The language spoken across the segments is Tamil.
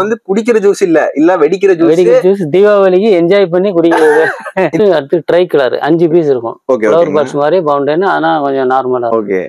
வந்து குடிக்கிற ஜூஸ் இல்ல வெடிக்கிற ஜூஸ் தீபாவளிக்கு என்ஜாய் பண்ணி குடிக்கிறது. அடுத்து ட்ரை கலர் 5 பீஸ் இருக்கும். ஃப்ளவர் பாட்ஸ் மாதிரி பவுண்டன், ஆனா கொஞ்சம் நார்மலா. ஓகே.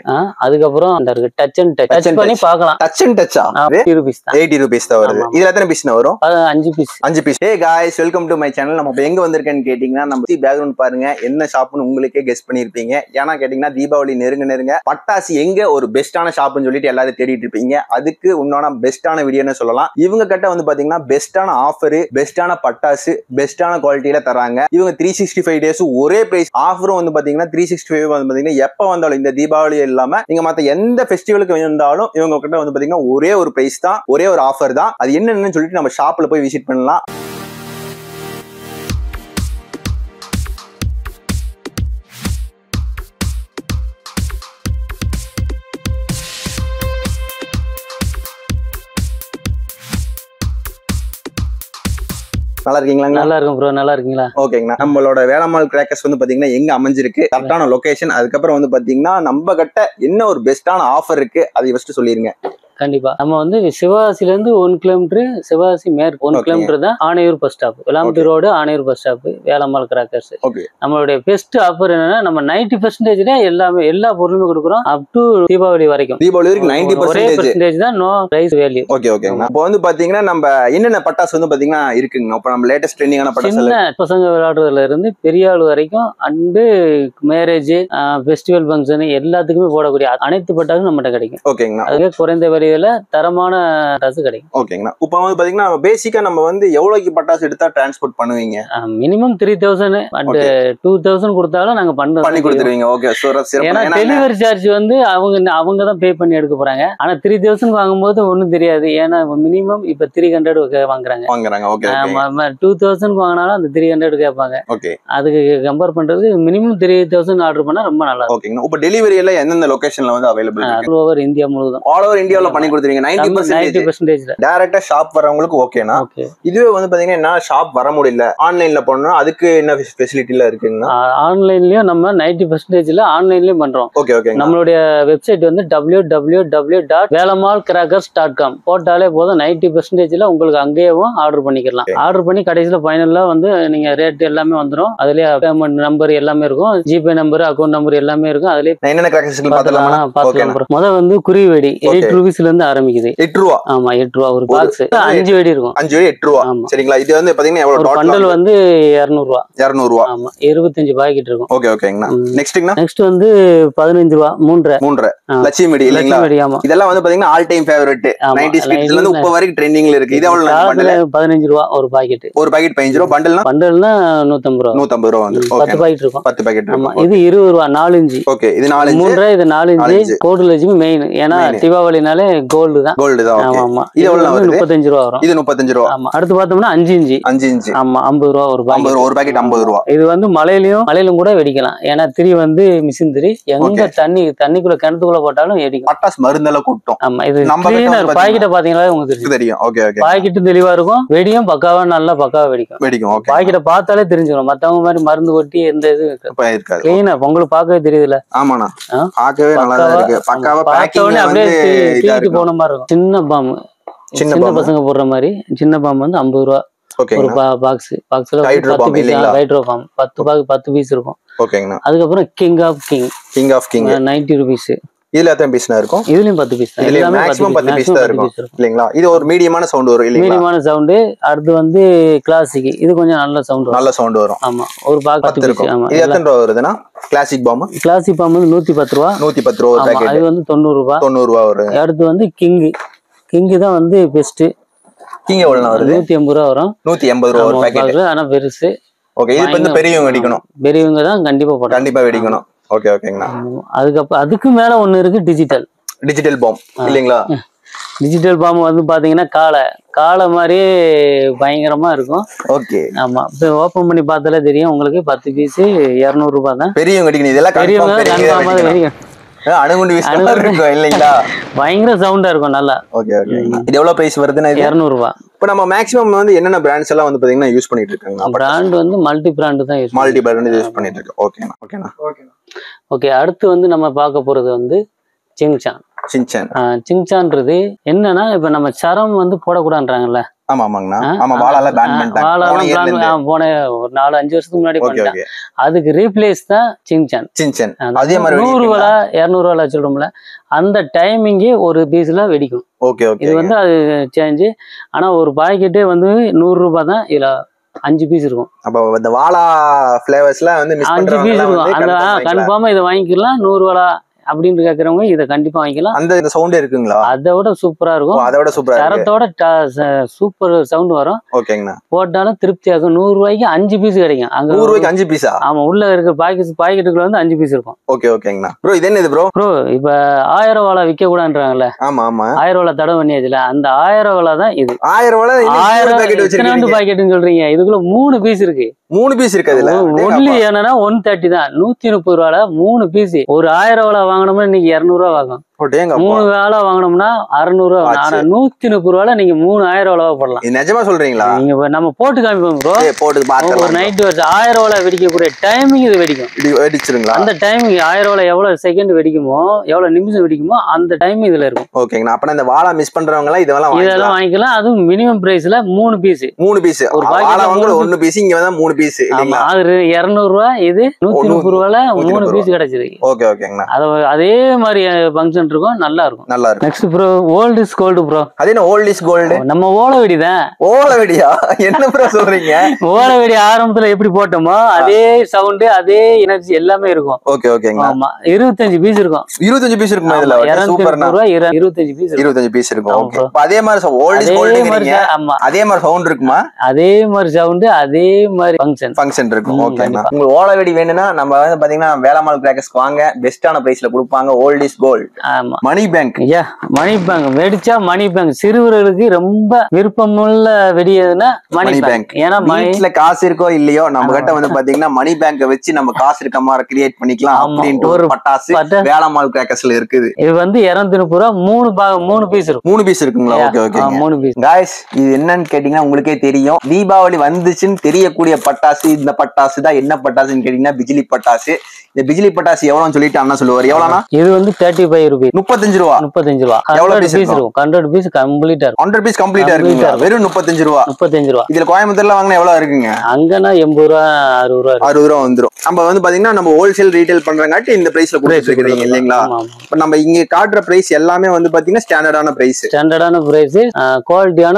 அதுக்கப்புறம் அந்த இருக்கு டச் அண்ட் டச் பண்ணி பார்க்கலாம். டச் அண்ட் டச்சா 80 ரூபீஸ் தான். 80 ரூபீஸ் தான் வருது. இதுல எத்தனை பீஸ் வரும்? 5 piece. 5 piece. Hey guys, welcome to my channel. நம்ம எங்க வந்திருக்கேன்னு கேட்டீங்கன்னா, நம்ம பேக்ரவுண்ட் பாருங்க, என்ன ஷாப்னு உங்களுக்கே கெஸ் பண்ணிருப்பீங்க. ஏன்னா கேட்டீங்கன்னா தீபாவளி நெருங்க பட்டாசு எங்க ஒரு பெஸ்டான ஷாப்னு சொல்லிட்டு எல்லாரும் தேடிட்டு இருப்பீங்க. அதுக்கு உண்டான பெஸ்டான வீடியோன்னு சொல்லலாம். இவங்க கிட்ட வந்து பாத்தீங்கன்னா பெஸ்டான ஆஃபர், பெஸ்டான பட்டாசு, பெஸ்டான குவாலிட்டியில தராங்க. இவங்க 365 டேஸ் ஒரே பிரைஸ். ஆஃபரும் வந்து பாத்தீங்கன்னா 365 வந்து பாத்தீங்கன்னா எப்ப வந்தாலும் இந்த தீபாவளி இல்லாம நீங்க மத்த எந்த ஃபெஸ்டிவலுக்கு வந்தாலும் இவங்க கிட்ட வந்து பாத்தீங்கன்னா ஒரே ஒரு பிரைஸ் தான், ஒரே ஒரு ஆஃபர் தான். அது என்னன்னு சொல்லிட்டு நம்ம ஷாப்ல போய் விசிட் பண்ணலாம். நல்லா இருக்கீங்களா? நல்லா இருக்கும் ப்ரோ. நல்லா இருக்கீங்களா? ஓகேங்கண்ணா. நம்மளோட வேலம்மாள் கிராக்கர்ஸ் வந்து பாத்தீங்கன்னா எங்க அமைஞ்சிருக்கு, கரெக்டான லொகேஷன், அதுக்கப்புறம் வந்து பாத்தீங்கன்னா நம்ம கிட்ட என்ன ஒரு பெஸ்டான ஆஃபர் இருக்கு அதை ஃபர்ஸ்ட் சொல்லிருங்க. கண்டிப்பா. நம்ம வந்து சிவகாசில இருந்து 1 கிலோமீட்டர், சிவகாசி மேற்கு 1 கிலோமீட்டர் தான் Anaiyur bus stop, Velampatti road Anaiyur bus stop, Velammal crackers. நம்மளுடைய பெஸ்ட் ஆஃபர் என்னன்னா, நம்ம 90% எல்லாமே எல்லா பொருளுமே கொடுக்குறோம். அப் டு தீபாவளி வரைக்கும். தீபாவளி வரைக்கும் 90% தான் no price value. Okay okay. இப்போ வந்து பாத்தீங்கன்னா நம்ம என்னென்ன பட்டாசு வந்து பாத்தீங்கன்னா இருக்குங்க. இப்போ நம்ம லேட்டஸ்ட் ட்ரெண்டிங்கான பட்டாசு, சின்ன பசங்க விளையாடுறதுல இருந்து பெரிய ஆள் வரைக்கும், அண்டு மேரேஜ், ஃபெஸ்டிவல் ஃபங்க்ஷன் எல்லாத்துக்குமே போடக்கூடிய அனைத்து பட்டாசும் நம்மகிட்ட கிடைக்கும். ஓகேங்கண்ணா. அதுவே குறைந்த தரமான பட்டாசு கிடைக்கும். ஓகேங்கண்ணா. இப்போ வந்து பாத்தீங்கன்னா பேசிக்கா நம்ம வந்து எவ்வளவுக்கு பட்டாசு எடுத்தா டிரான்ஸ்போர்ட் பண்ணுவீங்க? மினிமம் 3000 அண்ட் 2000 கொடுத்தாலும் நாங்க பண்ணி கொடுத்துருவீங்க. ஓகே. ஏன்னா டெலிவரி சார்ஜ் வந்து அவங்க தான் பே பண்ணி எடுக்க போறாங்க. ஆனா 3000 வாங்கும்போது ஒண்ணும் தெரியாது. ஏன்னா மினிமம் இப்ப 300 வாங்குறாங்க. ஓகே. 2000 வாங்கினாலும் அந்த 300 கேட்பாங்க. ஓகே. அதுக்கு கம்பேர் பண்றது மினிமம் 3000 ஆர்டர் பண்ணா ரொம்ப நல்லா இருக்கும். ஓகேங்க. இப்போ டெலிவரி எல்லாம் எந்தெந்த லொகேஷன்ல வந்து அவைலபிள் இருக்கு? ஆல் ஓவர் இந்தியா முழுவதும். ஆல் ஓவர் இந்தியால பண்ணி கொடுத்துறீங்க. 90% டைரக்டா ஷாப் வரவங்களுக்கு ஓகேனா. இதுவே வந்து பாத்தீங்கன்னா ஷாப் வர முடியல, ஆன்லைன்ல பண்ணனும், அதுக்கு என்ன ஃபெசிலிட்டில இருக்குங்க? ஆன்லைன்லயும் நம்ம 90% ஆன்லைன்லயும் பண்றோம். Okay okay. நம்மளுடைய வெப்சைட் வந்து www.velamalcrackers.com போட்டாலே போதும். 90% உங்களுக்கு அங்கேயும் ஆர்டர் பண்ணிக்கலாம். ஆர்டர் பண்ணி கடைசியில ஃபைனலா வந்து நீங்க ரேட் எல்லாமே வந்துடும். அதுலயே பேமெண்ட் நம்பர் எல்லாமே இருக்கும், ஜிபே நம்பர், அக்கௌண்ட் நம்பர் எல்லாமே இருக்கும். அதுலயே என்னென்ன கிராக்கர்ஸ் பாத்துக்கலாம். முதல்ல வந்து குறிவெடி 8 ரூபீஸ்ல இருந்து ஆரம்பிக்குது. 8 ரூபா. ஆமா, 8 ரூபா ஒரு பாக்ஸ். 5 வெடி இருக்கும். 5 வெடி 8 ரூபா. சரிங்களா? இது வந்து பாத்தீங்கன்னா எவ்வளவு பண்டல் வந்து 200 ரூபா. 200 ரூபா. ஆமா, 25 பாக்கெட் இருக்கும். ஓகே ஓகேங்கண்ணா. நெக்ஸ்ட் வந்து 15 ரூபா 3 லட்சுமி வெடி இல்லீங்களா? இதெல்லாம் வந்து பாத்தீங்கன்னா ஆல் டைம் ஃபேவரட். 90s கிட்ஸ்ல இருந்து இப்ப வரைக்கும் ட்ரெண்டிங்ல இருக்கு. இது எவ்வளவு பண்டல்? 15 ரூபா ஒரு பாக்கெட். ஒரு பாக்கெட் 15 ரூபா. பண்டல்னா 150 ரூபா. 150 ரூபா வந்து 10 பாக்கெட் இருக்கும். 10 பாக்கெட் இருக்கும். இது 20 ரூபா 4 இன்ச். ஓகே. இது 4 இன்ச். 3 இது 4 இன்ச். Gold Lakshmi main. ஏன்னா தீபாவளினாலே கோல்டு தான். ஆமா. இது எவ்வளவு வருது? 35 ரூபா வரும். இது 35 ரூபா. ஆமா. அடுத்து பார்த்தோம்னா 5 இன்ச். 5 இன்ச். ஆமா, 50 ரூபா ஒரு பாக்கெட். ஒரு பாக்கெட் 50 ரூபா. இது வந்து மலையிலும் கூட வெடிக்கலாம். ஏன்னா திரி வந்து மிஷின் திரி, எங்க தண்ணிக்குள்ள கிணத்துக்குள்ள போட்டாலும் வெடிக்கும். பட்டாசு மருந்தெல்லாம் கொட்டும். ஆமா. இது கிளீனர் பாக்கெட்ட பாத்தீங்களா உங்களுக்கு தெரியும். Okay okay. பாக்கெட் தெளிவா இருக்கும், வெடியும் பக்காவா நல்லா பக்காவா வெடிக்கும். ஓகே. பாக்கெட்ட பார்த்தாலே தெரிஞ்சிடும். மத்தவங்க மாதிரி மருந்து கொட்டி எந்த இது இருக்காது. கிளீனா உங்களுக்கு பார்க்கவே தெரியுதுல? ஆமாண்ணா, பார்க்கவே நல்லா இருக்கு. பக்காவா பேக்கிங் அப்படியே தூக்கிட்டு போன மாதிரி இருக்கும். சின்ன பாம்பு, சின்ன பசங்க போடுற மாதிரி சின்ன பாம்பு வந்து 50 ரூபா ஒரு பாக்ஸ். பாக்ஸ்ல 10 பீஸ் ஹைட்ரோ பாம்பு 10 பீஸ் இருக்கும். ஓகேங்கண்ணா. அதுக்கப்புறம் கிங் ஆஃப் கிங் 90 ரூபீஸ். இதுல எத்தனை பீஸ்னா இருக்கும்? இதுலயும் 10 பீஸ். எல்லாமே மேக்ஸிமம் 10 பீஸ் தான் இருக்கும் இல்லீங்களா? இது ஒரு மீடியமான சவுண்ட் வரும் இல்லீங்களா? மீடியமான சவுண்ட். அடுத்து வந்து கிளாசிக். இது கொஞ்சம் நல்ல சவுண்ட் வரும். ஆமா, ஒரு பாக்ஸ் 10 இருக்கும். ஆமா. இது எத்தனை ரூபாய் வருதுன்னா? கிளாசிக் பாம்பு வந்து 110 ரூபா. 110 ரூபா ஒரு பாக்கெட். அது வந்து 90 ரூபா. 90 ரூபா வரும். அடுத்து வந்து கிங் தான் வந்து பெஸ்ட். கிங் எவ்வளவு வருது? 180 ரூபா வரும். 180 ரூபா ஒரு பாக்கெட். ஆனா பெருசு. ஓகே. இது வந்து பெரியவங்க வெடிக்கணும். பெரியவங்க தான் கண்டிப்பா வெடிக்கணும். ஓகே ஓகேங்கண்ணா. அதுக்கு மேல ஒண்ணு இருக்கு, டிஜிட்டல் பாம் இல்லீங்களா? டிஜிட்டல் பாம்பு வந்து பாத்தீங்கன்னா காலை மாதிரியே பயங்கரமா இருக்கும். ஓகே. ஆமா, இப்ப ஓபன் பண்ணி பார்த்தாலே தெரியும் உங்களுக்கு. 10 பீஸ் 200 ரூபாய் தான். பெரியவங்க வெடிக்கணும். இதெல்லாம் பெரியவங்க அணுகுண்டு இல்லீங்களா? பயங்கர சவுண்டா இருக்கும் நல்லா. Okay okay. இது எவ்வளவு பிரைஸ் வருதுன்னா? 200 ரூபாய். இப்ப நம்ம மேக்ஸிமம் வந்து என்னென்ன பிராண்ட்ஸ் எல்லாம் வந்து பாத்தீங்கன்னா யூஸ் பண்ணிட்டு இருக்காங்க? பிராண்ட் வந்து மல்டி பிராண்ட் தான் யூஸ் பண்ணிட்டு இருக்கோம். ஓகேண்ணா. ஓகே. அடுத்து வந்து நம்ம பார்க்க போறது வந்து சிங்சான். சின்சான். சிங்சான்றது என்னன்னா இப்ப நம்ம சரம் வந்து போடக்கூடாதுன்றாங்கல்ல. ஆமா ஆமாங்கண்ணா. ஆமா, வாளால பேன் பண்ணிட்டாங்க. போன ஒரு 4-5 வருஷத்துக்கு முன்னாடி பண்ணிட்டாங்க. அதுக்கு ரீப்ளேஸ் தான் சிங்சான். சின்சான் அதே மாதிரி 100 வாலா 200 வாலா சொல்றோம்ல, அந்த டைமிங்கே ஒரு பீஸ்ல வெடிக்கும். Okay okay. இது வந்து அது சேஞ்சு. ஆனா ஒரு பாக்கெட்டே வந்து 100 ரூபாய் தான். இதுல 5 பீஸ் இருக்கும். அப்ப இந்த வாலா ஃபிளேவர்ஸ்ல வந்து 5 பீஸ் இருக்கும். அந்த கன்ஃபார்மா இதை வாங்கிக்கலாம். 100 வாலா அப்படின்னு கேக்குறவங்க இதை கண்டிப்பா வாங்கிக்கலாம். அந்த சவுண்ட் இருக்குங்களா? அதோட சூப்பரா இருக்கும். அதோட சூப்பரா சரத்தோட சூப்பர் சவுண்ட் வரும். ஓகேங்கண்ணா. போட்டாலும் திருப்தியாகும். 100 ரூபாய்க்கு 5 பீஸ் கிடைக்கும். அங்க 100 ரூபாய்க்கு 5 பீஸா? ஆமா, உள்ள இருக்க பாக்கெட்டுக்குள்ள வந்து 5 பீஸ் இருக்கும். ஓகே ஓகேங்கண்ணா. ப்ரோ இது என்னது ப்ரோ? ப்ரோ இப்ப 1000 வாலா விற்க கூடாதுன்றாங்கல்ல. ஆமா ஆமா. 1000 வாலா தடவை பண்ணியாச்சுல, அந்த 1000 வாலா தான் இது. 1000 வாலா 1000 பாக்கெட் வச்சிருக்கீங்க. பாக்கெட்னு சொல்றீங்க, இதுக்குள்ள 3 பீஸ் இருக்கு. 3 பீஸ் இருக்கு அதுல. ஒன்லி என்னன்னா 130 தான். 130 ரூபால 3 பீஸ். ஒரு 1000 வாலா வாங்கணும்னா இன்னைக்கு 200 ரூபா வாங்கும். 3 வாலா வாங்கணும்னா 600 ரூபா. ஆனா 130 ரூபால நீங்க 3000 வாலா போடலாம். நிஜமா சொல்றீங்களா? நீங்க நம்ம போட்டு காமிப்போம் ப்ரோ. போட்டு பாத்துறோம். ஒரு நைட் 1000 வாலா வெடிக்கக்கூடிய டைமிங் இது வெடிக்கும். வெடிச்சிருங்களா? அந்த டைமிங் 1000 வாலா எவ்வளவு செகண்ட் வெடிக்குமோ, எவ்வளவு நிமிஷம் வெடிக்குமோ அந்த டைம் இதுல இருக்கும். ஓகேங்கண்ணா. அப்ப இந்த வாலா மிஸ் பண்றவங்க எல்லாம் இதெல்லாம் வாங்கிக்கலாம். அதுவும் மினிமம் பிரைஸ்ல 3 பீஸ். 3 பீஸ். ஒரு வாலா வாங்குற 1 பீஸ், இங்க வந்து 3 பீஸ் இல்லீங்களா? அது 200 ரூபா, இது 130 ரூபால 3 பீஸ் கிடைச்சிருக்கு. ஓகே ஓகேங்கண்ணா. அதே மாதிரி ஃபங்க்ஷன் இருக்கும். நல்லா இருக்கும். நல்லா இருக்கும். Next bro, old is gold bro. அது என்ன ஓல்ட் இஸ் கோல்ட்? நம்ம ஓலவெடி தான். ஓலவெடியா? என்ன ப்ரோ சொல்றீங்க? ஓலவெடி ஆரம்பத்துல எப்படி போட்டோமோ அதே சவுண்ட், அதே எனர்ஜி எல்லாமே இருக்கும். ஓகே ஓகேங்க. ஆமா, 25 பீஸ் இருக்கும். 25 பீஸ் இருக்குமா இதுல? சூப்பர்னா 25 பீஸ். 25 பீஸ் இருக்கும். ஓகே. அதே மாதிரி ஓல்ட் இஸ் கோல்ட்ங்கறீங்க. ஆமா. அதே மாதிரி சவுண்ட் இருக்குமா? அதே மாதிரி சவுண்ட், அதே மாதிரி ஃபங்க்ஷன் இருக்கும். ஓகேண்ணா. உங்களுக்கு ஓலவெடி வேணும்னா நம்ம வந்து பாத்தீங்கன்னா வேலம்மாள் கிராக்கர்ஸ்க்கு வாங்க. பெஸ்டான பிரைஸ்ல கொடுப்பாங்க. Old is gold. ஆமா. Money bank. மணி பேங்க் வெடிச்சா மணி பேங்க். சிறுவர்களுக்கு ரொம்ப விருப்பமுள்ள வெடியதுன்னா மணி பேங்க். ஏன்னா வீட்டுல காசு இருக்கோ இல்லையோ நம்ம கிட்ட வந்து பாத்தீங்கன்னா மணி பேங்க வச்சு நம்ம காசு இருக்க மாதிரி கிரியேட் பண்ணிக்கலாம் அப்படின்ட்டு ஒரு பட்டாசு வேலம்மாள் கிராக்கர்ஸ்ல இருக்குது. இது வந்து 230 ரூபா. 3 பீஸ் இருக்கும். 3 பீஸ் இருக்குங்களா? Okay okay. 3 பீஸ். गाइस இது என்னன்னு கேட்டீங்கன்னா உங்களுக்கே தெரியும். தீபாவளி வந்துச்சுன்னு தெரியக்கூடிய பட்டாசு இந்த பட்டாசு தான். என்ன பட்டாசுன்னு கேட்டீங்கன்னா பிஜிலி பட்டாசு. இந்த பிஜிலி பட்டாசு எவ்வளவு சொல்லிட்டு அண்ணா சொல்லுவார். எவ்வளவுனா? இது வந்து 35 ரூபாய். 35 ரூபா. 35 ரூபா. எவ்வளவு பீஸ் இருக்கும்? 100 பீஸ் கம்ப்ளீட்டா இருக்கும். 100 பீஸ் கம்ப்ளீட்டா இருக்குங்க. வெறும் 35 ரூபா. 35 ரூபா. இதுல கோயம்புத்தூர்ல வாங்கினா எவ்வளவு இருக்குங்க? அங்கனா 80 ரூபா 60 ரூபா. 60 ரூபா வந்துரும். நம்ம வந்து பாத்தீங்கன்னா நம்ம ஹோல்சேல் ரீட்டைல் பண்றங்காட்டி இந்த பிரைஸ்ல கொடுத்துட்டு இருக்கீங்க இல்லீங்களா? இப்ப நம்ம இங்க காட்டுற பிரைஸ் எல்லாமே வந்து பாத்தீங்கன்னா ஸ்டாண்டர்டான பிரைஸ். ஸ்டாண்டர்டான பிரைஸ், குவாலிட்டியான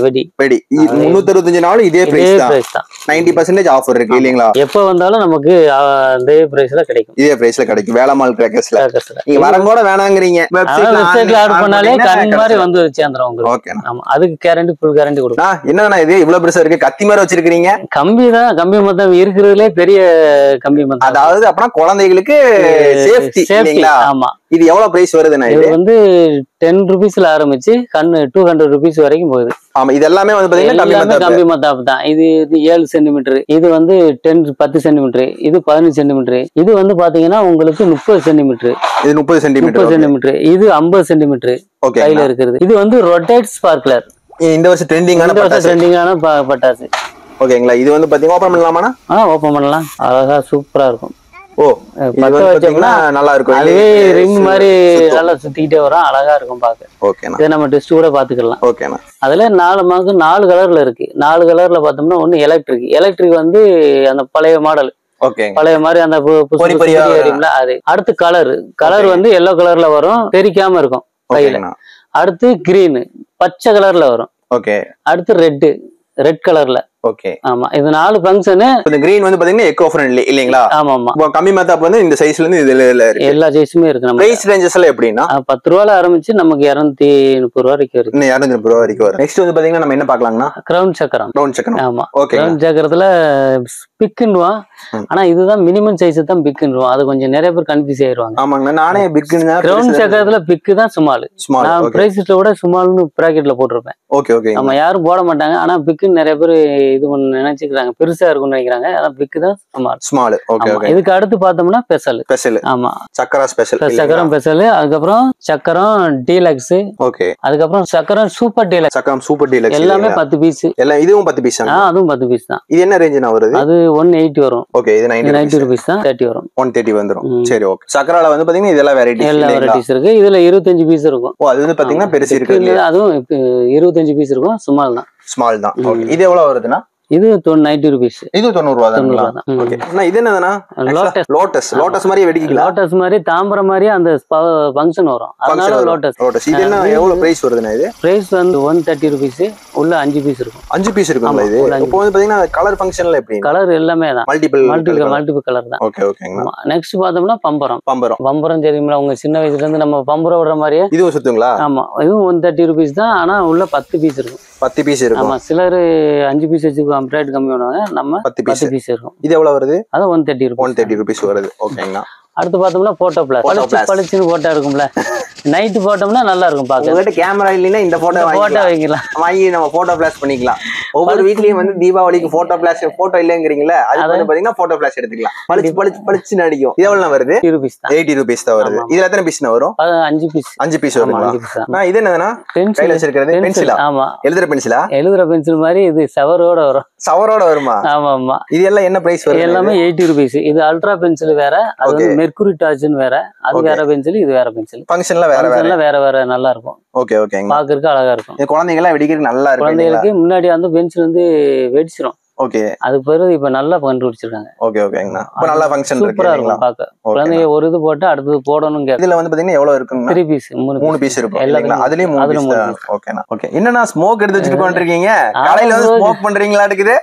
வெடி. 365 நாள் இதே பிரைஸ் தான். 90% ஆஃபர் இருக்கு இல்லீங்களா? எப்ப வந்தாலும் நமக்கு அதே பிரைஸ்ல கிடைக்கும். இதே பிரைஸ்ல கிடைக்கும் வேலம்மாள் கிராக்கர்ஸ்ல. நீங்க வரங்க கூட வேணாங்கறீங்க. வெப்சைட்ல ஆர்டர் பண்ணாலே கரெக்ட் மாதிரி வந்து சேர்ந்துரும் உங்களுக்கு. ஓகே. ஆமா, அதுக்கு கேரண்டி ஃபுல் கேரண்டி கொடுப்போம். என்னன்னா இது இவ்வளவு பெருசா இருக்கு? கத்தி மாதிரி வச்சிருக்கீங்க. கம்பி தான். கம்பி மொத்தம் இருக்கிறதுலே பெரிய கம்பி மொத்தம். அதாவது அப்பனா குழந்தைகளுக்கு சேஃப்டி இல்லீங்களா? ஆமா. இது எவ்வளவு பிரைஸ் வருதுன்னா? இது வந்து 10 ரூபீஸ்ல ஆரம்பிச்சு 200 ரூபீஸ் வரைக்கும் போகுது. ஆமா, இது எல்லாமே வந்து பாத்தீங்கன்னா கம்பி மத்தாப் தான். இது 7 சென்டிமீட்டர், இது வந்து 10 சென்டிமீட்டர், இது 15 சென்டிமீட்டர், இது வந்து பாத்தீங்கன்னா உங்களுக்கு 30 சென்டிமீட்டர், இது 30 சென்டிமீட்டர், இது 50 சென்டிமீட்டர் கையில இருக்கிறது. இது வந்து ரொட்டேட் ஸ்பார்க்லர். இந்த வருஷம் ட்ரெண்டிங்கான பட்டாசு. ஓகேங்களா? இது வந்து பாத்தீங்கன்னா ஓபன் பண்ணலாமா? ஓபன் பண்ணலாம். அழகா சூப்பரா இருக்கும். ஓ, நல்லா இருக்கும். அதுவே ரிங் மாதிரி நல்லா சுத்திக்கிட்டே வரும். அழகா இருக்கும் பாக்க. ஓகேண்ணா. இதை நம்ம டெஸ்ட் கூட பாத்துக்கலாம். ஓகேண்ணா. அதுல 4 கலர்ல இருக்கு. 4 கலர்ல பார்த்தோம்னா ஒண்ணு எலக்ட்ரிக் வந்து அந்த பழைய மாடல். ஓகே. பழைய மாதிரி அந்த அது. அடுத்து கலர் வந்து எல்லோ கலர்ல வரும். தெரிக்காம இருக்கும் கையில. அடுத்து கிரீன் பச்சை கலர்ல வரும். ஓகே. அடுத்து ரெட் கலர்ல. ஓகே. ஆமா, இது 4 ஃபங்க்ஷன். இந்த கிரீன் வந்து பாத்தீங்கன்னா எக்கோ ஃப்ரெண்ட்லி இல்லீங்களா? ஆமா ஆமா. கம்மி மத்தாப் வந்து இந்த சைஸ்ல இருந்து இதுல இருக்கு. எல்லா சைஸுமே இருக்கு. நம்ம பிரைஸ் ரேஞ்சஸ் எல்லாம் எப்படின்னா 10 ரூபால ஆரம்பிச்சு நமக்கு 230 ரூபா வரைக்கும் இருக்கு. 230 ரூபா வரைக்கும் வரும். நெக்ஸ்ட் வந்து பாத்தீங்கன்னா நம்ம என்ன பார்க்கலாம்னா கிரவுன் சக்கரம். ஆமா. ஓகே. கிரவுன் சக்கரத்துல பிக்குன்னுவான். ஆனா இதுதான் மினிமம் சைஸ் தான் பிக்குன்னுவான். அது கொஞ்சம் நிறைய பேர் கன்ஃபியூஸ் ஆயிருவாங்க. ஆமாங்க, நானே பிக்குன்னு. கிரவுன் சக்கரத்துல பிக்கு தான் ஸ்மால். நான் பிரைஸ்ல கூட ஸ்மால்னு பிராக்கெட்ல போட்டிருப்பேன். Okay okay. நம்ம யாரும் போட மாட்டாங்க. ஆனா பிக்குன்னு நிறைய பேர் இது ஒண்ணு நினைச்சுக்கிறாங்க, பெருசா இருக்கும்னு நினைக்கிறாங்க. அதான் பிக் தான் ஸ்மால். இதுக்கு அடுத்து பார்த்தோம்னா ஸ்பெஷல். ஆமா, சக்கரம் ஸ்பெஷல். சக்கரம் ஸ்பெஷல், அதுக்கப்புறம் சக்கரம் டீலக்ஸ், ஓகே, அதுக்கப்புறம் சக்கரம் சூப்பர் டீலக்ஸ். சக்கரம் சூப்பர் டீலக்ஸ் எல்லாமே 10 பீஸ். எல்லாம் இதுவும் 10 பீஸ். அதுவும் 10 பீஸ் தான். இது என்ன ரேஞ்சுனா வருது? அது 180 வரும். ஓகே, இது 90 ரூபீஸ் தான். 30 வரும். 130 வந்துரும். சரி, ஓகே. சக்கரால வந்து பாத்தீங்கன்னா இதெல்லாம் வெரைட்டிஸ் இருக்கு. இதுல 25 பீஸ் இருக்கும். ஓ, அது வந்து பாத்தீங்கன்னா பெருசு இருக்கு. அதுவும் 25 பீஸ் இருக்கும். ஸ்மால் தான். ஸ்மால் தான். ஓகே. இது எவ்வளவு வருதுன்னா? இது 90 ரூபீஸ். இது 90 ரூபாய் தான். ஓகே. அண்ணா இது என்னதுன்னா? லோட்டஸ் மாதிரி வெடிக்கலாம். லோட்டஸ் மாதிரி தாம்பரம் மாதிரி அந்த ஃபங்க்ஷன் வரும். அதனால லோட்டஸ். இது என்ன எவ்வளவு பிரைஸ் வருதுன்னா? இது பிரைஸ் வந்து 130 ரூபீஸ். உள்ள 5 பீஸ் இருக்கும். 5 பீஸ் இருக்குங்களா இது? இப்போ வந்து பாத்தீங்கன்னா கலர் ஃபங்க்ஷன்ல எப்படி? கலர் எல்லாமே தான். மல்டிபிள் கலர் தான். ஓகே, ஓகேங்க. நெக்ஸ்ட் பார்த்தோம்னா பம்பரம் தெரியுமா? உங்க சின்ன வயசுல இருந்து நம்ம பம்பரம் விடுற மாதிரியே இதுவும் சுத்துங்களா? ஆமா, இதுவும் 130 ரூபீஸ் தான். ஆனா உள்ள 10 பீஸ் இருக்கும். 10 பீஸ் இருக்கும். ஆமா, சிலர் 5 பீஸ் வச்சுக்குவாங்க, ரேட் கம்மி பண்ணுவாங்க. நம்ம 10 பீஸ் இருக்கும். இது எவ்வளவு வருது? அது 130 ரூபீஸ் வருது. ஓகேங்களா. அடுத்து பார்த்தோம்னா போட்டோ பிளாஸ். பளிச்சுன்னு போட்டோ இருக்கும்ல, நைட் போட்டோம்னா நல்லா இருக்கும் பாக்க. உங்ககிட்ட கேமரா இல்லைன்னா இந்த போட்டோ வைக்கலாம், வாங்கி நம்ம போட்டோ பிளாஸ் பண்ணிக்கலாம். ஒவ்வொரு வீட்லயும் வந்து தீபாவளிக்கு போட்டோ பிளாஸ் போட்டோ இல்லங்கிறீங்களா, அது வந்து பாத்தீங்கன்னா போட்டோ பிளாஸ் எடுத்துக்கலாம். பளிச்சுன்னு அடிக்கும். இது எவ்வளவு வருது? 80 ரூபீஸ் தான் வருது. இதுல எத்தனை பீஸ் வரும்? 5 பீஸ் வருங்களா? இது என்னதுன்னா கையில வச்சிருக்கிறது பென்சிலா? ஆமா, எழுதுற பென்சில் மாதிரி. இது சவரோட வருமா? ஆமா. இது எல்லாம் என்ன பிரைஸ் வரும்? எல்லாமே 80 ரூபீஸ். இது அல்ட்ரா பென்சில் வேற, அது மெர்க்குரி டார்ச்னு வேற. அது வேற பென்சில், இது வேற பென்சில். ஃபங்க்ஷன்ல வேற நல்லா இருக்கும். ஓகே, ஓகேங்க. பாக்குறதுக்கு அழகா இருக்கும். இந்த குழந்தைங்க எல்லாம் வெடிக்கிறது நல்லா இருக்கும். குழந்தைகளுக்கு முன்னாடி வந்து பென்சில் வந்து வெடிச்சிரும். ஓகே, அது பிறகு இப்ப நல்லா கண்டுபிடிச்சிருக்காங்க. ஓகே, ஓகேங்கண்ணா. இப்ப நல்லா ஃபங்க்ஷன் இருக்கு. சூப்பரா இருக்கும் பாக்க. குழந்தைங்க ஒரு இது போட்டு அடுத்து போடணும். இதுல வந்து பாத்தீங்கன்னா எவ்வளவு இருக்குங்க? 3 பீஸ், 3 பீஸ் இருக்கும். எல்லாத்துலயும் அதுலயும் 3 பீஸ். ஓகேண்ணா. ஓகே. என்னன்னா ஸ்மோக் எடுத்து வச்சிட்டு போன்றிருக்கீங்க? காலையில வந்து ஸ்மோக் பண்றீங்களா? இருக்குது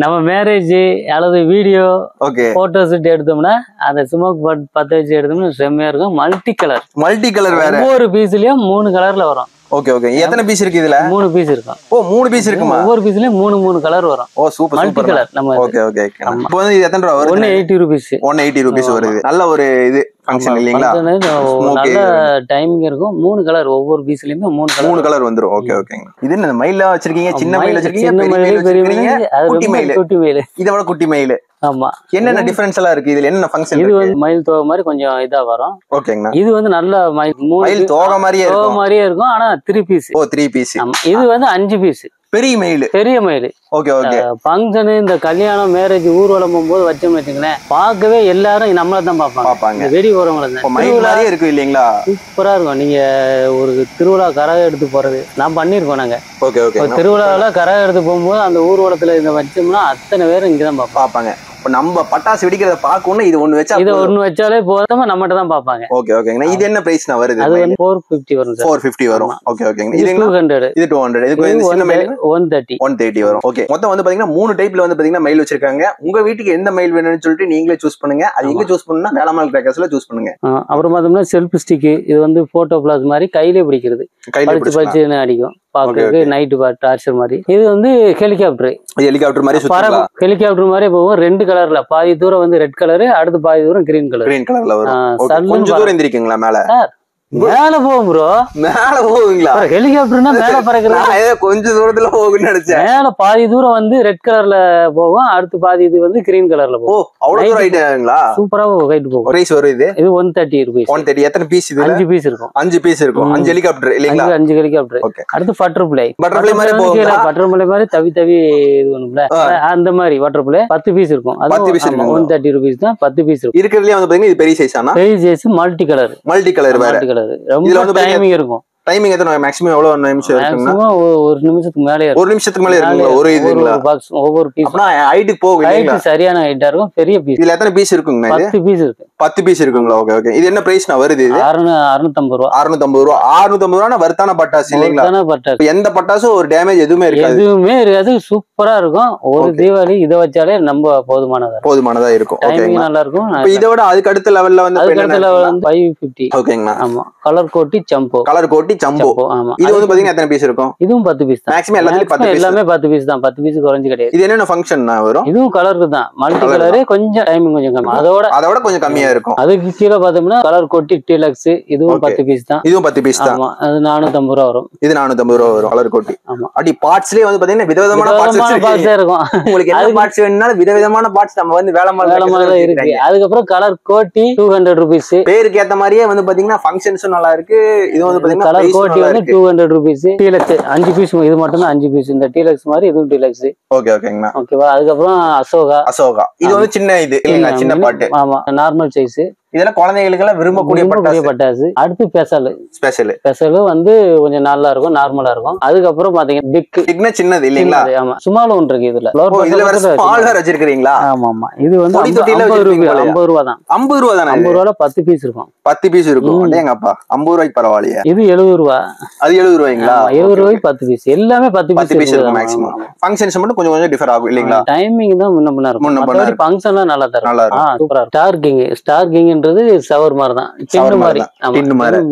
நம்ம மேரேஜ் அல்லது வீடியோ, ஓகே, போட்டோ ஷூட் எடுத்தோம்னா அந்த ஸ்மோக் பத்த வச்சு எடுத்தோம்னா செம்மையா இருக்கும். மல்டி கலர் வேற. ஒவ்வொரு பீஸ்லயும் 3 கலர்ல வரும். Okay, okay. எத்தனை பீஸ் இருக்கு இதுல? 3 பீஸ் இருக்கும். ஓ, 3 பீஸ் இருக்குமா? ஒவ்வொரு பீஸ்லயும் 3 கலர் வரும். ஓ, சூப்பர் மல்டி கலர். நம்ம ஓகே, ஓகே. இப்போ வந்து இது எத்தனை ரூபாய் வருது? 180 ரூபீஸ். 180 ரூபீஸ் வருது. நல்ல ஒரு இது ஃபங்க்ஷன் இல்லீங்களா? நல்ல டைமிங் இருக்கும். 3 கலர் ஒவ்வொரு பீஸ்லயுமே 3 கலர் வந்துரும். ஓகே, ஓகேங்க. இது என்ன மயிலா வச்சிருக்கீங்க? சின்ன மயில் வச்சிருக்கீங்க, பெரிய மயில் வச்சிருக்கீங்க, குட்டி மயில். இதோட குட்டி மயில். ஆமா. என்னென்ன டிஃபரன்ஸ் எல்லாம் இருக்கு இதுல? என்ன ஃபங்க்ஷன்? இது வந்து மயில் தோகை மாதிரி கொஞ்சம் இதா வரும். ஓகேங்கண்ணா. இது வந்து நல்ல மயில் தோகை மாதிரியே இருக்கும். ஆனா 3 பீஸ். ஓ, 3 பீஸ். இது வந்து 5 பீஸ். பெரிய மயில். Okay, okay. ஃபங்க்ஷன், இந்த கல்யாணம், மேரேஜ், ஊர்வலம் போகும்போது வச்சோம்னு வச்சுங்களேன், பார்க்கவே எல்லாரும் நம்மள தான் பார்ப்பாங்க. வெடி ஓரங்களை தான் இருக்கு இல்லீங்களா? சூப்பரா இருக்கும். நீங்க ஒரு திருவிழா கரகம் எடுத்து போறது நான் பண்ணிருக்கோம் நாங்க. Okay, okay. திருவிழாவில கரகம் எடுத்து போகும்போது அந்த ஊர்வலத்துல இந்த வச்சோம்னா அத்தனை பேரும் இங்கதான் பார்ப்பாங்க. இப்ப நம்ம பட்டாசு வெடிக்கிறத பாக்கணும். இது ஒண்ணு வச்சா, இது ஒண்ணு வச்சாலே போதுமா நம்மகிட்ட தான் பாப்பாங்க. ஓகே, ஓகேங்க. இது என்ன பிரைஸ்னா வருது? அது 450 வரும் சார். 450 வரும். ஓகே, ஓகேங்க. இது 200. இது 200. இதுக்கு சின்ன மயில் 130 வரும். ஓகே. மொத்தம் வந்து பாத்தீங்கன்னா 3 டைப்ல வந்து பாத்தீங்கன்னா மயில் வச்சிருக்காங்க. உங்க வீட்டுக்கு எந்த மயில் வேணும்னு சொல்லிட்டு நீங்களே சூஸ் பண்ணுங்க. அது எங்க சூஸ் பண்ணனும்னா வேலம்மாள் கிராக்கர்ஸ்ல சூஸ் பண்ணுங்க. அப்புறம் பார்த்தோம்னா செல்ஃப் ஸ்டிக். இது வந்து போட்டோ பிளாஸ் மாதிரி கையிலே பிடிக்கிறது. பளிச்சுன்னு அடிக்கும். பாக்குறதுக்கு நைட் டார்ச்சர் மாதிரி. இது வந்து ஹெலிகாப்டர் மாதிரி சுத்தலாம். ஹெலிகாப்டர் மாதிரி போகும். 2 கலர்ல. பாதி தூரம் வந்து ரெட் கலர், அடுத்து பாதி தூரம் கிரீன் கலர்ல வரும். கொஞ்சம் தூரம் எந்திரிக்கீங்களா மேல? மேல போகும் ப்ரோ. மேல போவீங்களா? ஹெலிகாப்டர்னா மேல பறக்குறது. கொஞ்சம் தூரத்துல போகும்னு நினைச்சேன். மேல பாதி தூரம் வந்து ரெட் கலர்ல போகும், அடுத்து பாதி இது வந்து கிரீன் கலர்ல போகும். அவ்வளவு தூரம் ஹைட் ஆகுங்களா? சூப்பரா ஹைட் போகும். பிரைஸ் வரும் இது? இது 130 ரூபீஸ். 130. எத்தனை பீஸ் இது? 5 பீஸ் இருக்கும். 5 பீஸ் இருக்கும். 5 ஹெலிகாப்டர் இல்லீங்களா? 5 ஹெலிகாப்டர். அடுத்து பட்டர்ஃப்ளை மாதிரி போகும். பட்டர்ஃப்ளை மாதிரி தவி இது பண்ணும்ல, அந்த மாதிரி பட்டர்ஃப்ளை 10 பீஸ் இருக்கும். அது 130 ரூபீஸ் தான். 10 பீஸ் இருக்கும். இருக்கிறதுலயே வந்து பாத்தீங்கன்னா இது பெரிய சைஸ். ஆனா பெரிய சைஸ் மல்டி கலர் வேற. ரொம்ப டைமிங் இருக்கும். டைமிங் எத்தனை மேக்ஸிமம் எவ்வளவு நிமிஷம் இருக்குங்க? ஒரு நிமிஷத்துக்கு மேலே இருக்கும். ஒரு நிமிஷத்துக்கு மேலே இருக்குங்களா? ஒரு இதுங்களா? பாக்ஸ் ஒவ்வொரு பீஸ். அப்பனா ஹைட் போகும். ஹைட் சரியான ஹைட்டா இருக்கும். பெரிய பீஸ். இதுல எத்தனை பீஸ் இருக்குங்க? 10 பீஸ் இருக்கு. 10 பீஸ் இருக்குங்களா? Okay, okay. இது என்ன பிரைஸ்னா வருது? இது 650 ரூபாய். 650 ரூபாய். 650 ரூபாய்னா வர்த்தான பட்டாசு இல்லீங்களா? வர்த்தான பட்டாசு. எந்த பட்டாசும் ஒரு டேமேஜ் எதுவுமே இருக்காது. எதுவுமே இருக்காது. சூப்பரா இருக்கும். ஒரு தீபாவளி இத வச்சாலே நம்ம போதுமானதா இருக்கும். டைமிங் நல்லா இருக்கும். இப்போ இதோட அதுக்கு அடுத்த லெவல்ல வந்து அடுத்த லெவல் வந்து 550. ஓகேங்களா? ஆமா. கலர் கோட்டி ஜம்போ. ஆமா. இது வந்து பாத்தீங்கன்னா எத்தனை பீஸ் இருக்கும்? இதுவும் 10 பீஸ் தான். மேக்ஸிமம் எல்லாமே 10 பீஸ் தான். 10 பீஸ் குறைஞ்சு கிடையாது. இது என்ன ஃபங்க்ஷன்னா வரும்? இதுவும் கலருக்கு தான். Multi colour. கொஞ்சம் டைமிங் கொஞ்சம் கம்மி. அதோட கொஞ்சம் கம்மியா கம்மியா இருக்கும். அதுக்கு கீழே பார்த்தோம்னா கலர் கோட்டி டீலக்ஸ், இதுவும் 10 பீஸ் தான். இதுவும் 10 பீஸ் தான். ஆமா, அது 450 ரூபா வரும். இது 450 ரூபா வரும் கலர் கோட்டி. ஆமா, அப்படி பார்ட்ஸ்லயே வந்து பாத்தீங்கன்னா விதவிதமான பார்ட்ஸ் இருக்கும். உங்களுக்கு என்ன பார்ட்ஸ் வேணும்னாலும் விதவிதமான பார்ட்ஸ் நம்ம வந்து வேலம்மாள் இருக்கு. அதுக்கப்புறம் கலர் கோட்டி 200 ரூபீஸ். பேருக்கு ஏத்த மாதிரியே வந்து பாத்தீங்கன்னா ஃபங்க்ஷன்ஸும் நல்லா இருக்கு. இது வந்து பாத்தீங்கன்னா கலர் கோட்டி வந்து 200 ரூபீஸ். டீலக்ஸ் 5 பீஸ், இது மட்டும் தான் 5 பீஸ். இந்த டீலக்ஸ் மாதிரி இதுவும் டீலக்ஸ். ஓகே ஓகேங்கண்ணா. ஓகேவா. அதுக்கப்புறம் அசோகா இது வந்து சின்ன இது இல்லைங்களா, சின்ன பாட்டு. ஆமா, நார்மல் சைஸ். இதெல்லாம் குழந்தைகளுக்கு எல்லாம் விரும்பக்கூடிய பட்டாசு. அடுத்து ஸ்பெஷல் வந்து கொஞ்சம் நல்லா இருக்கும், நார்மலா இருக்கும். அதுக்கப்புறம் பாத்தீங்கன்னா பிக்னா சின்னது இல்லீங்களா. ஆமா, சுமாலும் ஒன்று இருக்கு இதுல. இதுல வேற ஸ்மால் வேற வச்சிருக்கீங்களா? ஆமா ஆமா. இது வந்து 50 ரூபா தான். 50 ரூபா தானே? 50 ரூபால 10 பீஸ் இருக்கும். 10 பீஸ் இருக்கும். அடேங்கப்பா, 50 ரூபாய்க்கு பரவாயில்லையே. இது 70 ரூபா. அது 70 ரூபாய்ங்களா? 70 ரூபாய்க்கு 10 பீஸ். எல்லாமே 10 பீஸ் இருக்கும் மேக்ஸிமம். ஃபங்க்ஷன்ஸ் மட்டும் கொஞ்சம் கொஞ்சம் டிஃபர் ஆகும் இல்லீங்களா. டைமிங் தான் முன்ன பின்ன இருக்கும். மத்தபடி ஃபங்க்ஷன்லாம் நல்லா இருக்கும். சூப்பரா இருக்கும். ஸ்டார் கிங்ன்றது சவர் மாதிரி தான்.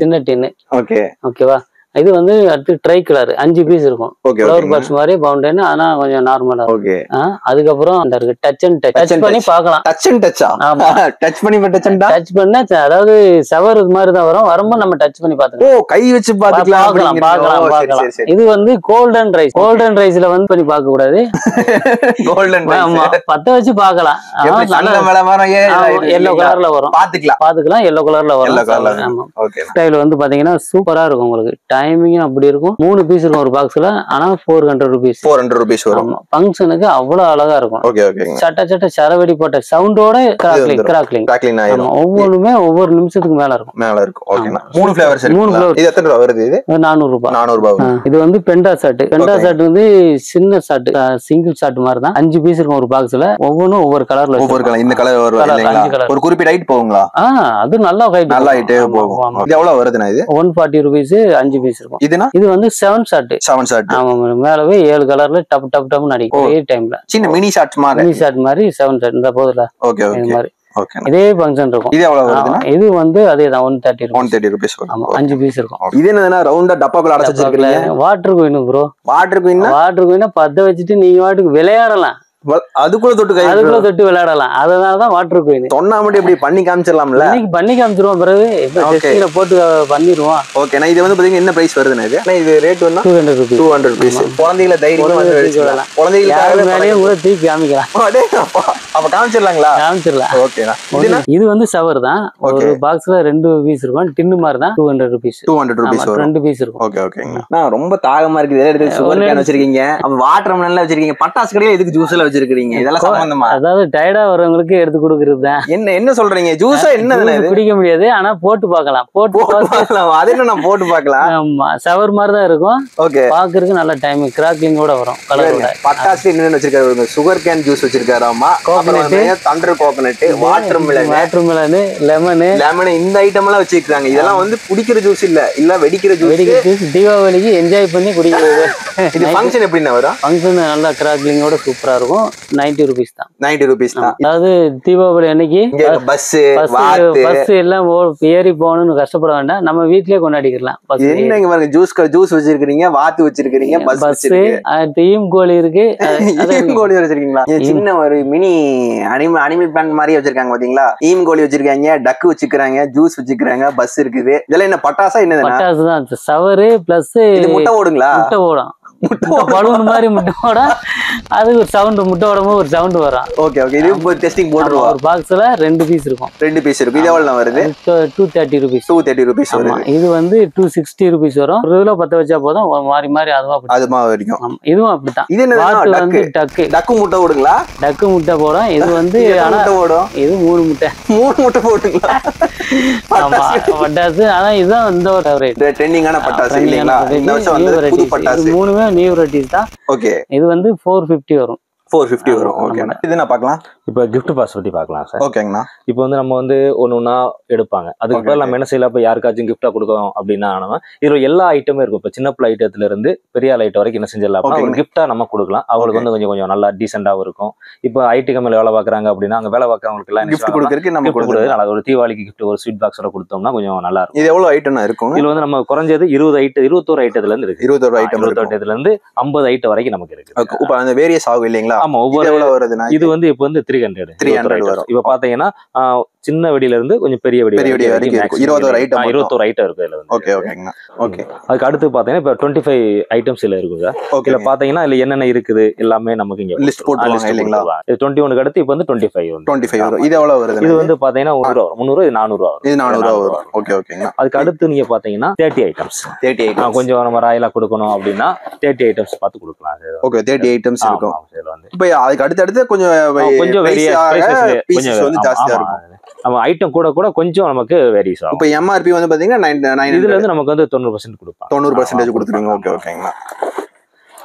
சின்ன டின்னு. ஓகேவா. இது வந்து அடுத்து ட்ரை கலர் 5 பீஸ் இருக்கும். ஃப்ளவர் பாக்ஸ் மாதிரி பவுண்டன், ஆனா கொஞ்சம் நார்மலா இருக்கும். அதுக்கப்புறம் அந்த இருக்கு டச் பண்ணி பார்க்கலாம். டச் பண்ணா அதாவது சவர் மாதிரி தான் வரும். வரும்போது நம்ம டச் பண்ணி பார்த்துக்கலாம். கை வச்சு பார்க்கலாம். இது வந்து கோல்டன் ரைஸ்ல வந்து பண்ணி பார்க்க கூடாது. பத்த வச்சு பார்க்கலாம். எல்லோ கலர்ல வரும். பாத்துக்கலாம். எல்லோ கலர்ல வரும். ஸ்டைல் வந்து பாத்தீங்கன்னா சூப்பரா இருக்கும். உங்களுக்கு டைமிங் அப்படி இருக்கும். 3 பீஸ் இருக்கும் ஒரு பாக்ஸ்ல. ஆனா 400 ரூபீஸ் வரும். ஃபங்க்ஷனுக்கு அவ்வளவு அழகா இருக்கும். சட்ட சரவெடி போட்ட சவுண்டோட கிராக்லிங். ஒவ்வொன்றுமே ஒவ்வொரு நிமிஷத்துக்கு மேல இருக்கும். 3 ஃபிளேவர்ஸ் இருக்கு. 3 ஃபிளேவர். இது எத்தனை ரூபாய் வருது? இது 400 ரூபாய். இது வந்து பெண்டா ஷாட் வந்து சின்ன ஷாட், சிங்கிள் ஷாட் மாதிரி தான். 5 பீஸ் இருக்கும் ஒரு பாக்ஸ்ல. ஒவ்வொன்றும் ஒவ்வொரு கலர்ல. இந்த கலர் ஒரு குறிப்பிட்ட ஹைட் போகுங்களா? அது நல்லா ஹைட் போகும். இது எவ்வளவு வருதுன்னா? இது 140 ரூபீஸ் 5 பீஸ் இருக்கும். இது வந்து 7 ஷாட். ஆமா, மேலவே 7 கலர்ல டப் டப் டப் அடிக்கும் ஒரே டைம்ல. சின்ன மினி ஷாட் மாதிரி 7 ஷாட் இந்த போதுல. இது மாதிரி இதே ஃபங்க்ஷன் இருக்கும். இது எவ்வளவு வருதுன்னா? இது வந்து அதேதான் 130 ரூபீஸ் வரும். ஆமா, 5 பீஸ் இருக்கும். இது என்னன்னா ரவுண்டா டப்பாக்குள்ள அடைச்சு வச்சிருக்கீங்க. Water queen bro. வாட்டர் குயினா பத்த வச்சுட்டு நீங்க வாட்டுக்கு விளையாடலாம். அதுக்குள்ள தொட்டு விளையாடலாம். அதனாலதான் வாட்டர் குயின். சொன்னா மட்டும் எப்படி பண்ணி காமிச்சிடலாம்ல? பண்ணி காமிச்சிருவோம். பிறகு போட்டு பண்ணிடுவோம். ஓகே. இது வந்து பாத்தீங்கன்னா என்ன பிரைஸ் வருதுன்னா? இது ரேட் வந்து 200 ரூபீஸ். குழந்தைகளை தைரியமா குழந்தைகளுக்கு மேலேயே கூட தூக்கி காமிக்கலாம். அப்ப காமிச்சிடலாங்களா? காமிச்சிடலாம். ஓகேண்ணா. இது வந்து சவர் தான். ஒரு பாக்ஸ்ல 2 பீஸ் இருக்கும். டின்னு மாதிரி தான். 200 ரூபீஸ். 2 பீஸ் இருக்கும். ஓகே ஓகேங்க. ரொம்ப தாகமா இருக்கு. எடுத்து சுகர் கேன் வச்சிருக்கீங்க. அப்ப வாட்டர் மெலன்ல வச்சிருக்கீங்க. பட்டாசு கடையில எதுக்கு ஜூஸ்ல வச்சிருக்கீங்க? இதெல்லாம் சம்பந்தமா? அதாவது டயர்டா வரவங்களுக்கு எடுத்து கொடுக்கறது தான். என்ன சொல்றீங்க? ஜூஸா என்ன குடிக்க முடியாது. ஆனா போட்டு பார்க்கலாம். அது என்ன போட்டு பார்க்கலாம். ஆமா, சவர் மாதிரி தான் இருக்கும். ஓகே, பாக்குறதுக்கு நல்ல டைம் கிராக்லிங்கோட வரும். கலரோட. பட்டாசு என்ன வச்சிருக்காரு? சுகர் கேன் ஜூஸ் வச்சிருக்காராமா. Thunder coconut, water melon, lemon இந்த ஐட்டம் எல்லாம் வச்சிருக்காங்க. இதெல்லாம் வந்து குடிக்கிற ஜூஸ் இல்ல வெடிக்கிற ஜூஸ். தீபாவளிக்கு என்ஜாய் பண்ணி குடிக்கிறது. இது ஃபங்க்ஷன் எப்படின்னா வரும்? ஃபங்க்ஷன் நல்லா கிராக்லிங்கோட சூப்பரா இருக்கும். 90 ரூபீஸ் தான். 90 ரூபீஸ் தான். அதாவது தீபாவளி அன்னைக்கு பஸ் எல்லாம் ஏறி போகணும்னு கஷ்டப்பட வேண்டாம். நம்ம வீட்லயே கொண்டாடிக்கலாம். என்னங்க பாருங்க, ஜூஸ் வச்சிருக்கீங்க, வாத்து வச்சிருக்கீங்க, பஸ் ஈம் கோழி இருக்கு. கோழி வச்சிருக்கீங்களா? சின்ன ஒரு மினி அனிமல் பிளான்ட் மாதிரி வச்சிருக்காங்க பாத்தீங்களா? ஈம் கோழி வச்சிருக்காங்க, டக்கு வச்சிருக்காங்க, ஜூஸ் வச்சிருக்காங்க, பஸ் இருக்குது. இதெல்லாம் என்ன பட்டாசா? என்ன பட்டாசு தான். சவரு பிளஸ் முட்டை ஓடுங்களா? முட்டை ஓடும். பலூன் மாதிரி முட்டை ஓட. அது ஒரு சவுண்ட், முட்டை ஓடும் ஒரு சவுண்ட் வரும். Okay okay. இது டெஸ்டிங் போட்டுருவோம். ஒரு பாக்ஸ்ல 2 பீஸ் இருக்கும். 2 பீஸ் இருக்கும். இது எவ்வளவு வருது? 230 ரூபீஸ். 230 ரூபீஸ் வருது. இது வந்து 260 ரூபீஸ் வரும். ஒரு கிலோ பத்த வச்சா போதும். மாறி அதுவா வரைக்கும். இதுவும் அப்படித்தான். இது வந்து டக்கு முட்டை ஓடுங்களா? டக்கு முட்டை போடும். இது வந்து ஓடும். இது 3 முட்டை. 3 முட்டை போட்டுங்களா? ஆமா, பட்டாசு. ஆனா இதுதான் இந்த ஒரு ஃபேவரட் ட்ரெண்டிங்கான பட்டாசு இல்லீங்களா? இந்த வருஷம் வந்து புது பட்டாசு. மூணுமே நியூ வெரைட்டிஸ் தான். ஓகே. இது வந்து 450 வரும். 450 வரும். ஓகே. இது நான் பார்க்கலாம். இப்போ கிஃப்ட் பாஸ் பத்தி பார்க்கலாம் சார். ஓகேங்கண்ணா. இப்போ வந்து நம்ம வந்து ஒன்னா எடுப்பாங்க. அதுக்கு பிறகு நம்ம என்ன செய்யலாம்? இப்போ யாருக்காச்சும் கிஃப்டா கொடுக்கணும் அப்படின்னா நம்ம இதுல எல்லா ஐட்டமும் இருக்கும். இப்போ சின்ன பிள்ளை ஐட்டத்துல இருந்து பெரிய ஐட்டம் வரைக்கும் என்ன செஞ்சிடலாம்? ஒரு கிஃப்டா நம்ம கொடுக்கலாம். அவங்களுக்கு வந்து கொஞ்சம் நல்லா டீசெண்டாவும் இருக்கும். இப்போ ஐடி கம்பெனில வேலை பார்க்குறாங்க அப்படின்னா அங்க வேலை பார்க்கறவங்களுக்கு எல்லாம் கிஃப்ட் கொடுக்கறதுக்கு நம்ம கொடுக்குறது நல்லா. ஒரு தீபாவளிக்கு கிஃப்ட் ஒரு ஸ்வீட் பாக்ஸோட கொடுத்தோம்னா கொஞ்சம் நல்லா இருக்கும். இது எவ்வளவு ஐட்டம் இருக்கும்? இதுல வந்து நம்ம குறைஞ்சது 21 ஐட்டத்துல இருந்து இருக்கு. 21 ஐட்டம். 21 ஐட்டத்துல இருந்து 50 ஐட்டம் வரைக்கும் நமக்கு இருக்கு. இப்போ அந்த வேரியஸ் ஆகும் இல்லீங்களா? ஆமா ஒவ்வொரு இது வந்து இப்ப வந்து 300 வரும். இப்ப பாத்தீங்கன்னா சின்ன வெடியில இருந்து கொஞ்சம் பெரிய வெடி வரைக்கும் 21 ஐட்டம் இருக்கு இதுல வந்து. ஓகே ஓகேங்க. ஓகே, அதுக்கு அடுத்து பாத்தீங்கன்னா இப்ப 25 ஐட்டம்ஸ் இதுல இருக்குங்க. இதுல பாத்தீங்கன்னா இதுல என்னென்ன இருக்குது எல்லாமே நமக்கு இங்க லிஸ்ட் போட்டுருவாங்க இல்லீங்களா? 21க்கு அடுத்து இப்ப வந்து 25 வரும். இது எவ்வளவு வருது? இது வந்து பாத்தீங்கன்னா 300 இது 400 வரும். இது 400 வரும். ஓகே ஓகேங்க. அதுக்கு அடுத்து நீங்க பாத்தீங்கன்னா 30 ஐட்டம்ஸ் கொஞ்சம் நம்ம ராயலா கொடுக்கணும் அப்படின்னா 30 ஐட்டம்ஸ் பார்த்து கொடுக்கலாம். ஓகே, 30 ஐட்டம்ஸ் இருக்கும். இப்ப அதுக்கு அடுத்து கொஞ்சம் பீசஸ் வந்து ஜாஸ்தியா இருக்கும். நம்ம ஐட்டம் கூட கூட கொஞ்சம் நமக்கு வேரிஸ் ஆகும். இப்ப எம்ஆர்பி வந்து பாத்தீங்கன்னா 900 இதுல இருந்து நமக்கு வந்து 90% கொடுப்பாங்க. 90% கொடுத்துருவீங்க. ஓகே ஓகேங்களா.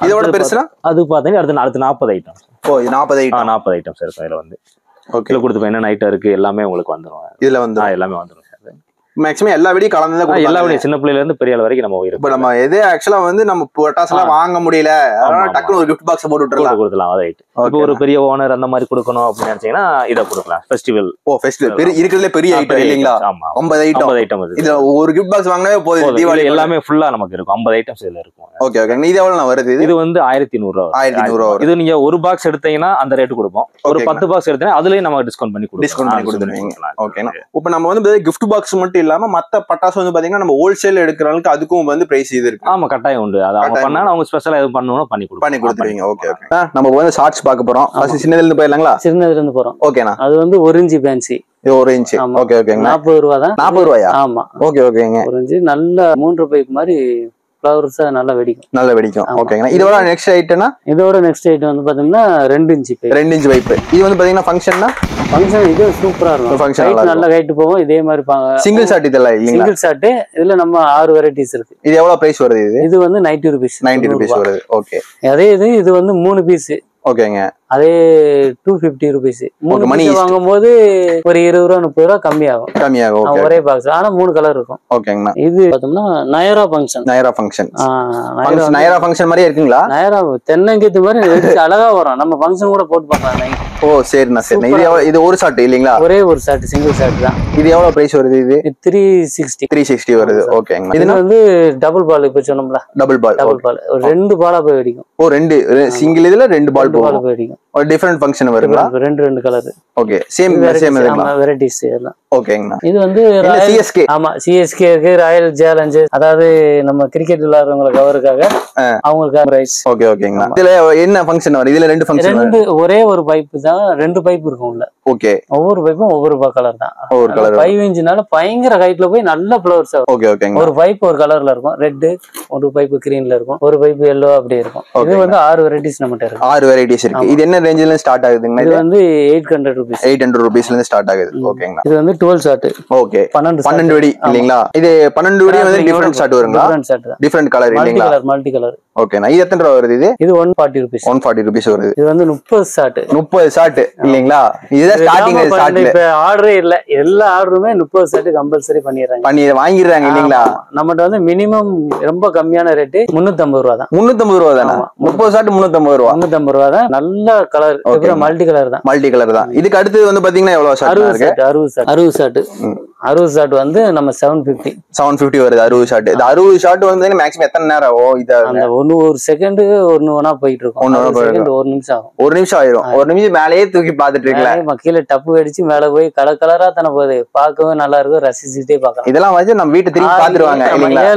இதோட பெருசுனா அது பாத்தீங்கன்னா அடுத்து 40 ஐட்டம். ஓ, இது 40 ஐட்டம். 40 ஐட்டம்ஸ் இருக்கு இதுல வந்து. ஓகே, கொடுத்து என்னென்ன ஐட்டம் இருக்கு எல்லாமே உங்களுக்கு வந்துரும். இதுல வந்து எல்லாமே வந்துரும். மேக்ஸிமம் எல்லா வெடியும் கலந்து எல்லா வெடியும் சின்ன பிள்ளைல இருந்து பெரிய ஆள் வரைக்கும் நம்ம இப்ப நம்ம எது ஆக்சுவலா வந்து நம்ம பட்டாசுலாம் வாங்க முடியல, அதனால டக்குனு ஒரு கிஃப்ட் பாக்ஸ் போட்டு கொடுக்கலாம். ரைட். இப்போ ஒரு பெரிய ஓனர் அந்த மாதிரி கொடுக்கணும் அப்படின்னு நினைச்சீங்கன்னா இத கொடுக்கலாம். ஃபெஸ்டிவல் ஃபெஸ்டிவல் இருக்கிறதுல பெரிய ஐட்டம் இல்லீங்களா? 50 ஐட்டம். இதுல ஒரு கிஃப்ட் பாக்ஸ் வாங்கினாவே போதும். தீபாவளி எல்லாமே ஃபுல்லா நமக்கு இருக்கும். 50 ஐட்டம்ஸ் இதுல இருக்கும். Okay okay. இது எவ்வளவு வருது? இது வந்து 1100 வரும். இது நீங்க ஒரு பாக்ஸ் எடுத்தீங்கன்னா அந்த ரேட் கொடுப்போம். ஒரு 10 பாக்ஸ் எடுத்தீங்கன்னா அதுலயே நம்ம டிஸ்கவுண்ட் பண்ணி கொடுத்துருவீங்க. ஓகேனா இப்போ நம்ம வந்து கிஃப்ட் பாக்ஸ் மட்டும் இல்லாம மத்த பட்டாசு வந்து பாத்தீங்கன்னா நம்ம ஹோல்சேல் எடுக்கிற அளவுக்கு அதுக்கும் வந்து பிரைஸ் இது இருக்கு. ஆமா, கட்டாயம் உண்டு. அத அவங்க பண்ணா அவங்க ஸ்பெஷலா எது பண்ணனும் பண்ணி கொடுத்துருவீங்க. Okay okay. நம்ம வந்து ஷார்ட்ஸ் பார்க்க போறோம். ஃபர்ஸ்ட் சின்னதுல இருந்து போயிடலாங்களா? சின்னதுல இருந்து போறோம். ஓகேனா. அது வந்து 1 இன்ச் ஃபேன்சி. இது 1 இன்ச். ஓகே ஓகேங்க. 40 ரூபாய் தான். 40 ரூபாயா? ஆமா. ஓகே ஓகேங்க. 1 இன்ச் நல்ல 3 பைப் மாதிரி ஃப்ளவர்ஸ் நல்லா வெடிக்கும். நல்லா வெடிக்கும். ஓகேங்க. இதோட நெக்ஸ்ட் ஐட்டம்னா இதோட நெக்ஸ்ட் ஐட்டம் வந்து பாத்தீங்கன்னா 2 இன்ச் பைப். 2 inch pipe. இது வந்து பாத்தீங்கன்னா ஃபங்க்ஷன்னா இது சூப்பரா இருக்கும். ஃபங்க்ஷன் நல்லா கைட்டு போகும். இதே மாதிரி சிங்கிள் ஷாட் இதெல்லாம் இல்லீங்களா? Single shot. இதுல நம்ம 6 வெரைட்டிஸ் இருக்கு. இது எவ்வளவு பிரைஸ் வருது? இது வந்து 90 ரூபீஸ். 90 ரூபீஸ் வருது. ஓகே. அதே இது வந்து 3 பீஸ். ஓகேங்க. அதே 250 ரூபீஸ். 3 மணி வாங்கும் போது ஒரு 20 ரூபா 30 ரூபா கம்மியாகும். ஒரே பாக்ஸ். ஆனா 3 கலர் இருக்கும். ஓகேங்கண்ணா. இது பார்த்தோம்னா நயரா ஃபங்க்ஷன். நயரா ஃபங்க்ஷன் மாதிரியே இருக்குங்களா? நயரா தென்னங்கீத்து மாதிரி அழகா வரும். நம்ம ஃபங்க்ஷன் கூட போட்டு பார்க்கலாம். ஓ சரிண்ணா சரிண்ணா. இது ஒரு ஷாட் இல்லீங்களா? ஒரே ஒரு ஷாட், சிங்கிள் ஷாட் தான். இது எவ்வளவு பிரைஸ் வருது? இது 360 வருது. ஓகேங்க. இது வந்து டபுள் பால். இப்ப சொன்னோம்ல டபுள் பால். ஒரு 2 பாலா போய் வெடிக்கும். ஓ 2 சிங்கிள் இதுல 2 பால் போய் வெடிக்கும். ஒரு டிஃபரண்ட் ஃபங்க்ஷன் வருங்களா? 2 கலர். ஓகே. சேம் இதுங்களா? வெரைட்டிஸ் எல்லாம். ஓகேங்கண்ணா. இது வந்து சிஎஸ்கே. ஆமா, சிஎஸ்கே இருக்கு, ராயல் சேலஞ்ச். அதாவது நம்ம கிரிக்கெட் விளையாடுறவங்க கவருக்காக அவங்களுக்கு பிரைஸ். ஓகே ஓகேங்கண்ணா. இதுல என்ன ஃபங்க்ஷன் வருது? இதுல 2 ஃபங்க்ஷன் வருது. ஒரே ஒரு பைப் தான். 2 பைப் இருக்கும் உள்ள. ஓகே. ஒவ்வொரு பைப்பும் ஒவ்வொரு கலர் தான். ஒவ்வொரு கலர். 5 இன்ச்னால பயங்கர ஹைட்ல போய் நல்ல ஃப்ளவர்ஸ் ஆகும். ஓகே ஓகேங்க. ஒரு பைப் ஒரு கலர்ல இருக்கும். ரெட், ஒரு பைப் கிரீன்ல இருக்கும், ஒரு பைப் yellow அப்படி இருக்கும். இது வந்து 6 வெரைட்டிஸ் நம்மட்ட இருக்கு. 6 வெரைட்டிஸ் இருக்கு. இது என்ன ரேஞ்சில இருந்து ஸ்டார்ட் ஆகுதுங்க? இது வந்து 800 ரூபீஸ். 800 ரூபீஸ்ல இருந்து ஸ்டார்ட் ஆகுது. ஓகேங்களா. இது வந்து 12 ஷாட். ஓகே. 12 வெடி இல்லீங்களா? இது 12 வெடி வந்து டிஃபரண்ட் ஷாட் வருங்களா? டிஃபரண்ட் ஷாட் தான். டிஃபரண்ட் கலர் இல்லீங்களா? Multi colour. ஓகேண்ணா. இது எத்தனை ரூபாய் வருது? இது 140 ரூபீஸ். 140 ரூபீஸ் வருது. இது வந்து 30 ஷாட். 30 ஷாட் இல்லீங்களா? இதுதான் ஸ்டார்டிங் ஷாட். இப்ப ஆர்டரே இல்ல. எல்லா ஆர்டருமே 30 ஷாட் கம்பல்சரி வாங்கிடுறாங்க இல்லீங்களா? நம்மட்ட வந்து மினிமம் ரொம்ப கம்மியான ரேட் 350 ரூபா தான். 350 ரூபா தானே? 30 ஷாட் 350 ரூபா. 350 ரூபா தான். நல்ல கலர். மல்டி கலர் தான். மல்டி கலர் தான். இதுக்கு அடுத்து வந்து பாத்தீங்கன்னா எவ்வளவு ஷாட் இருக்கு? 60 ஷாட் வந்து நம்ம 750 வருது. 60 ஷாட். இந்த 60 ஷாட் வந்து மேக்ஸிமம் எத்தனை நேரம் ஆகும்? இது அந்த ஒரு செகண்ட் ஒண்ணா போயிட்டு இருக்கும். 1 நிமிஷம் ஆகும். 1 நிமிஷம் ஆயிரும். 1 நிமிஷம் மேலேயே தூக்கி பாத்துட்டு இருக்கலாம். கீழே டப்பு அடிச்சு மேல போய் கலர் கலரா தானே போகுது. பார்க்கவே நல்லா இருக்கும். ரசிச்சுட்டே பார்க்கலாம். இதெல்லாம் வச்சு நம்ம வீட்டை திரும்பி பாத்துருவாங்க இல்லீங்களா?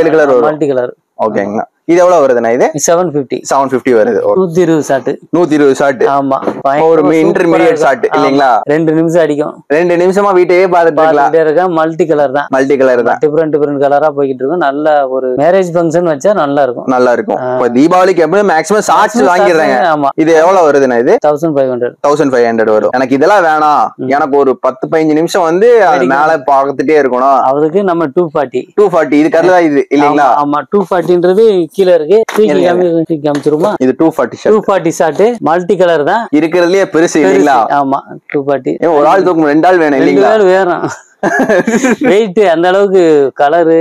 7 கலர் மல்டி கலர். ஓகேங்களா. இது எவ்வளவு வருதுண்ணா? இது 750 வருது. 120 ஷாட். 120 ஷாட். ஆமா, ஒரு இன்டர்மீடியட் ஷாட் இல்லீங்களா? 2 நிமிஷம் அடிக்கும். 2 நிமிஷமா வீட்டையே பாத்துட்டு இருக்கலாம். மல்டி கலர் தான். டிஃபரெண்ட் கலரா போயிட்டு இருக்கும். நல்ல ஒரு மேரேஜ் ஃபங்க்ஷன் வச்சா நல்லா இருக்கும். இப்ப தீபாவளிக்கு எப்படி மேக்ஸிமம் ஷார்ட்ஸ் வாங்கிடுறாங்க. ஆமா. இது எவ்வளவு வருதுண்ணா? இது 1500 வரும். எனக்கு இதெல்லாம் வேணாம். எனக்கு ஒரு 10-15 நிமிஷம் வந்து அது மேல பாத்துட்டே இருக்கணும். அதுக்கு நம்ம 240. இது கலர் இது இல்லீங்களா? ஆமா, 240ன்றது கீழ இருக்கு. இது 240 ஷாட். மல்டி கலர் தான். இருக்கிறதுலயே பெருசு இல்லீங்களா? ஆமா, 240. ஒரு ஆள் தூக்கும் 2 ஆள் வேணும் இல்லீங்களா? 2 ஆள் வேணும். வெயிட் அந்த அளவுக்கு கலர்.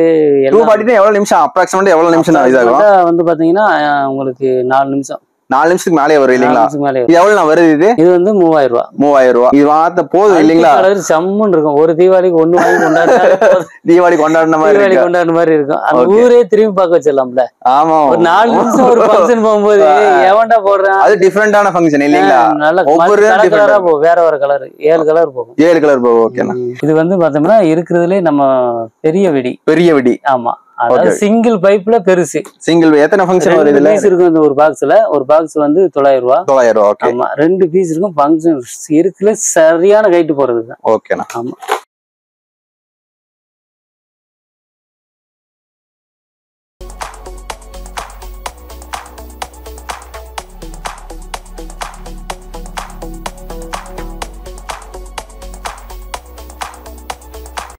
240 எவ்வளவு நிமிஷம் அப்ராக்சிமேட்டா எவ்வளவு நிமிஷம் இதாகும்? வந்து பாத்தீங்கன்னா உங்களுக்கு 4 நிமிஷம். 4 நிமிஷத்துக்கு மேலே வரும் இல்லீங்களா? இது எவ்வளவு வருது? இது வந்து 3000 ரூபாய். 3000 ரூபாய். இது வாத்த போதும் இல்லீங்களா? கலர் செம்மன்னு இருக்கும். ஒரு தீபாவளிக்கு ஒண்ணு வாங்கி கொண்டாடுறா தீபாவளி கொண்டாடுன மாதிரி இருக்கும். அந்த ஊரே திரும்பி பார்க்க வச்சிடலாம்ல. ஆமா, ஒரு 4 நிமிஷம் ஒரு ஃபங்க்ஷன் போகும்போது எவன்டா போடுறான். அது டிஃபரெண்டான ஃபங்க்ஷன் இல்லீங்களா? ஒவ்வொரு கலரா போகும். வேற வேற கலர் 7 கலர் போகும். 7 கலர் போகும். ஓகேண்ணா. இது வந்து பார்த்தோம்னா இருக்கிறதுலே நம்ம பெரிய வெடி. ஆமா, அதாவது சிங்கிள் பைப்ல பெருசு. சிங்கிள் எத்தனை ஃபங்க்ஷன் வருது? இதுல பீஸ் இருக்கும். இந்த ஒரு பாக்ஸ் வந்து 900 ரூபாய். 900 ரூபாய். ஆமா, 2 பீஸ் இருக்கும். ஃபங்க்ஷன் இருக்குல சரியான கைட்டு போறது. ஓகேண்ணா. ஆமா.